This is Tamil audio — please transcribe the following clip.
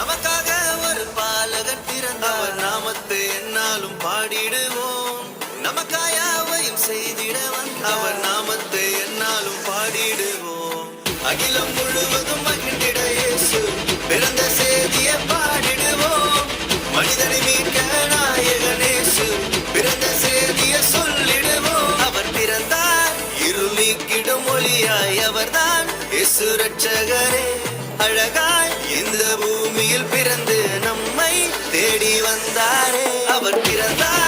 நமக்காக ஒரு பாலகன் பிறந்தவர் நாமத்தை என்னாலும் பாடிடுவோம். நமக்காயாவையும் செய்திட அவர் நாமத்தை என்னாலும் பாடிடுவோம். அகிலம் முழுவதும் மகிழ்ந்திட இயேசு பிறந்த செய்தியை பாடிடுவோம். மனிதனை மீட்க நாயகனேசு பிறந்த செய்தியை சொல்லிடுவோம். அவர் பிறந்தார் இருள் நீக்கிடும் ஒளியாய், அவர்தான் இயேசு ரட்சகரே. அழகாய் இந்த பூமியில் பிறந்து நம்மை தேடி வந்தாரே. அவர் பிறந்தார்